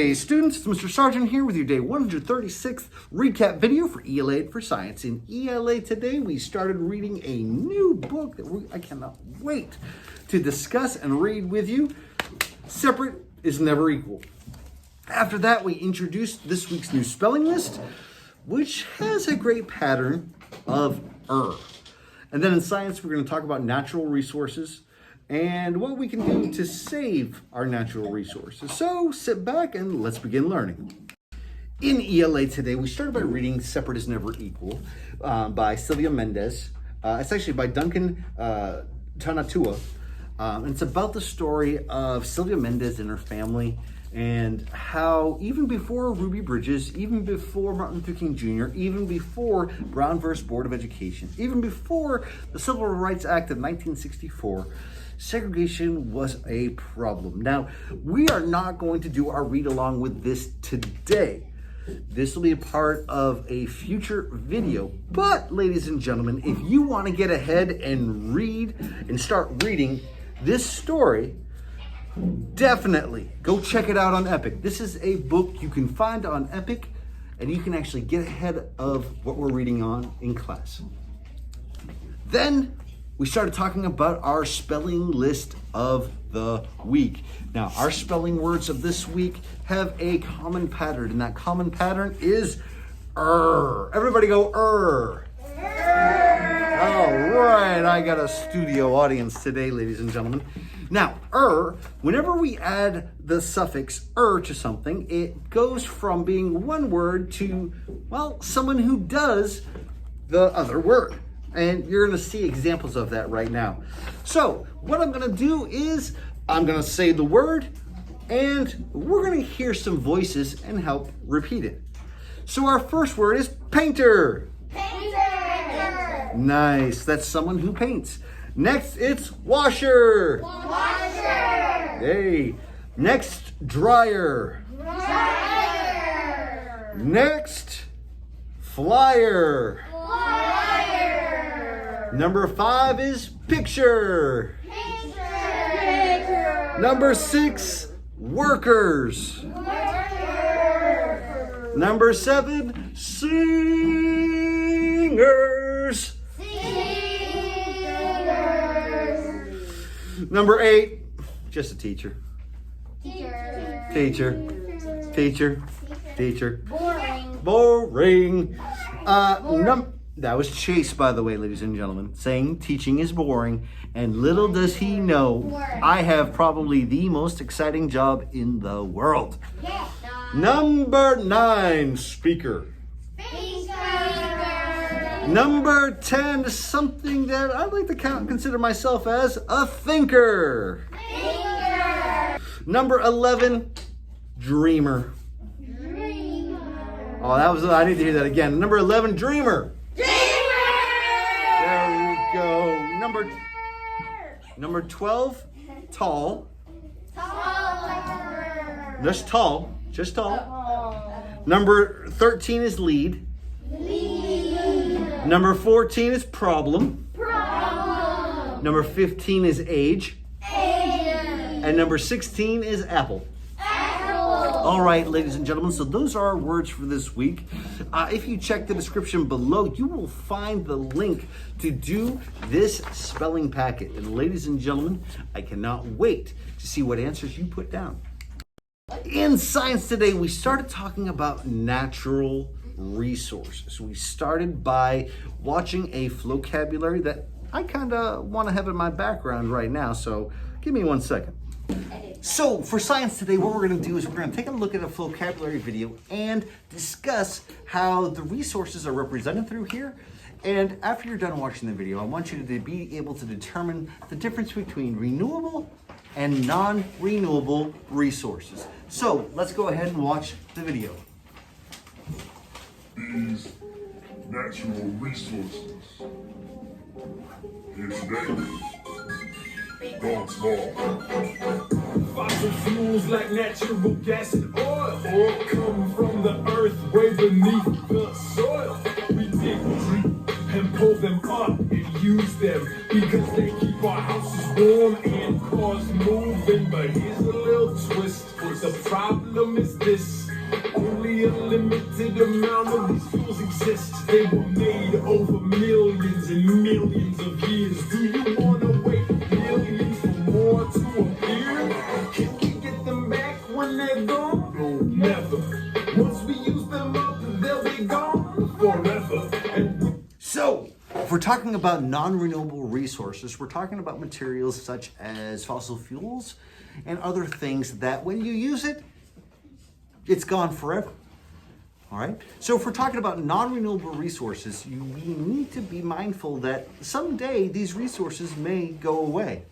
Hey students, it's Mr. Sargent here with your day 136th recap video for ELA for Science. In ELA today, we started reading a new book that I cannot wait to discuss and read with you. Separate is never equal. After that, we introduced this week's new spelling list, which has a great pattern of And then in science, we're going to talk about natural resources and what we can do to save our natural resources. So sit back and let's begin learning. In ELA today, we started by reading Separate is Never Equal by Silvia Mendez. It's actually by Duncan Tanatua. It's about the story of Silvia Mendez and her family and how even before Ruby Bridges, even before Martin Luther King Jr., even before Brown versus Board of Education, even before the Civil Rights Act of 1964, segregation was a problem. Now, we are not going to do our read along with this today. This will be a part of a future video. But, ladies and gentlemen, if you want to get ahead and read and start reading this story, definitely go check it out on Epic. This is a book you can find on Epic, and you can actually get ahead of what we're reading on in class. Then we started talking about our spelling list of the week. Now, our spelling words of this week have a common pattern, and that common pattern is Everybody go All right, I got a studio audience today, ladies and gentlemen. Now, whenever we add the suffix to something, it goes from being one word to, well, someone who does the other word. And you're going to see examples of that right now. So what I'm going to do is I'm going to say the word and we're going to hear some voices and help repeat it. So our first word is painter. Painter. Nice. That's someone who paints. Next, it's washer. Washer. Hey. Next, dryer. Dryer. Next, flyer. Number 5 is picture. Picture. Number 6, workers. Worker. Number 7, singers. Singers. Number 8, just a teacher. Teacher. Teacher. Teacher. Boring. Boring. That was Chase, by the way, ladies and gentlemen, saying teaching is boring. And little does he know, I have probably the most exciting job in the world. Yeah. Number 9, speaker. Speaker. Number 10, something that I'd like to consider myself as a thinker. Thinker. Number 11, dreamer. Dreamer. Oh, I need to hear that again. Number 11, dreamer. There we go. Number 12, tall. Taller. Just tall. Number 13 is lead. Lead. Number 14 is problem. Problem. Number 15 is age. Age. And number 16 is apple. Apple. All right, ladies and gentlemen, so those are our words for this week. If you check the description below, you will find the link to do this spelling packet. And ladies and gentlemen, I cannot wait to see what answers you put down. In science today, we started talking about natural resources. We started by watching a vocabulary that I kind of want to have in my background right now, so give me 1 second. So for science today, what we're going to do is we're going to take a look at a vocabulary video and discuss how the resources are represented through here. And after you're done watching the video, I want you to be able to determine the difference between renewable and non-renewable resources. So let's go ahead and watch the video. These natural resources. Here today, going small. Fossil fuels like natural gas and oil come from the earth way beneath the soil. We dig deep and pull them up and use them because they keep our houses warm and cars moving. But here's a little twist. The problem is this: exist. They were made over millions and millions of years. Do you wanna wait millions for more to appear? Can we get them back when they're gone? No, never. Once we use them up, they'll be gone forever. So, if we're talking about non-renewable resources, we're talking about materials such as fossil fuels and other things that when you use it, it's gone forever. All right. So if we're talking about non-renewable resources, we need to be mindful that someday these resources may go away.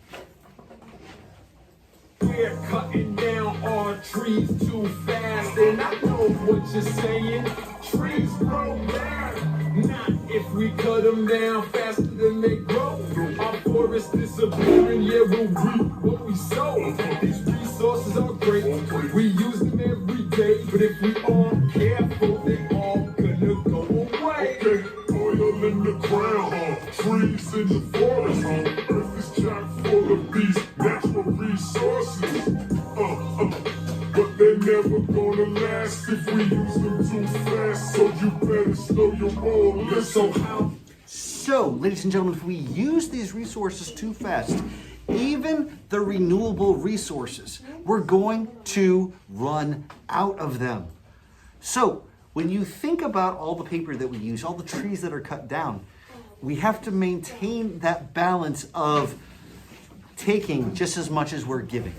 We're cutting down our trees too fast, and I know what you're saying. Trees grow back, not if we cut them down faster than they grow. Our forests disappearing, yeah, we'll reap what we sow. These resources are great, we use them every day, but if we aren't careful, they all gonna go away. Okay, oil in the ground, trees in the forest, earth is chock full of these natural resources. But they're never gonna last if we use them too fast. So you better slow your roll. Listen. So, ladies and gentlemen, if we use these resources too fast, even the renewable resources, we're going to run out of them. So, when you think about all the paper that we use, all the trees that are cut down, we have to maintain that balance of taking just as much as we're giving.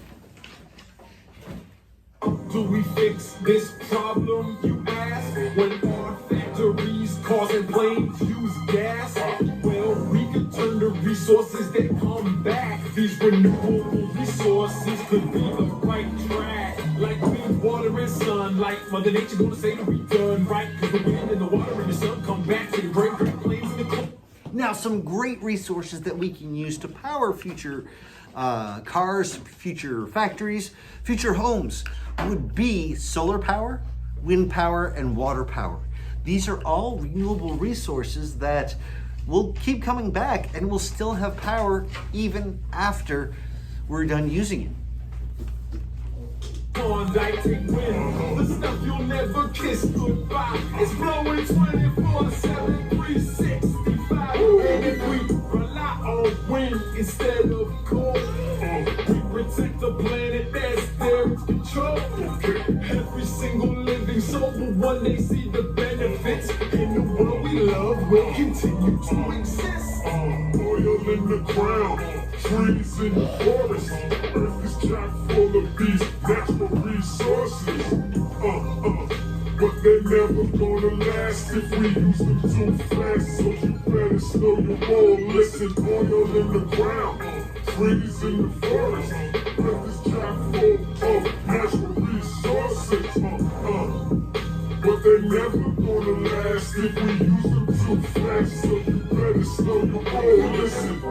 Do we fix this problem, you ask? When our factories causing planes use gas? Well, we could turn the resources that come back. These renewable resources could be the right track. Like wind, water, and sunlight. Mother Nature gonna say that we done right. Cause the wind and the water and the sun come back to the great plains and the cold. Now, some great resources that we can use to power future cars, future factories, future homes would be solar power, wind power, and water power. These are all renewable resources that will keep coming back and will still have power even after we're done using it. Klondike, take wind, the stuff you'll never kiss goodbye. It's blowing 24/7, 365. And if we rely on wind instead of cold, we protect the planet that's there in control. Every single living soul will one day see the benefits, and the world we love will continue to exist. Oil in the ground, trees in the forest, earth is chock full of these natural resources. But they're never gonna last if we use them too fast. So you better slow your roll. Listen, oil in the ground, trees in the forest, earth is chock full of natural resources. But they're never gonna last if we use them too fast. So you better slow your roll. Listen.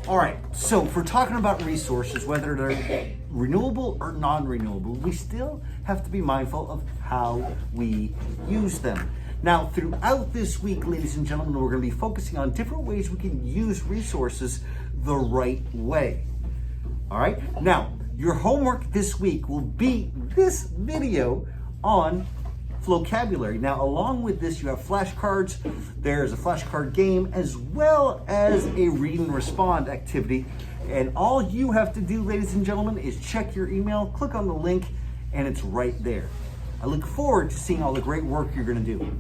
All right, so if we're talking about resources, whether they're renewable or non-renewable, we still have to be mindful of how we use them. Now, throughout this week, ladies and gentlemen, we're going to be focusing on different ways we can use resources the right way. All right, now, your homework this week will be this video on vocabulary. Now, along with this, you have flashcards. There's a flashcard game as well as a read and respond activity. And all you have to do, ladies and gentlemen, is check your email, click on the link, and it's right there. I look forward to seeing all the great work you're going to do.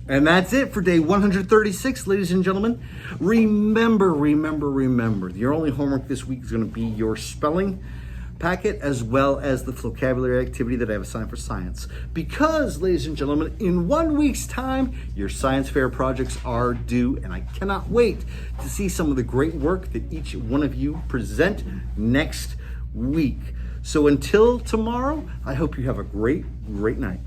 And that's it for day 136, ladies and gentlemen. Remember, your only homework this week is going to be your spelling packet as well as the vocabulary activity that I have assigned for science. Because, ladies and gentlemen, in 1 week's time, your science fair projects are due, and I cannot wait to see some of the great work that each one of you present next week. So until tomorrow, I hope you have a great night.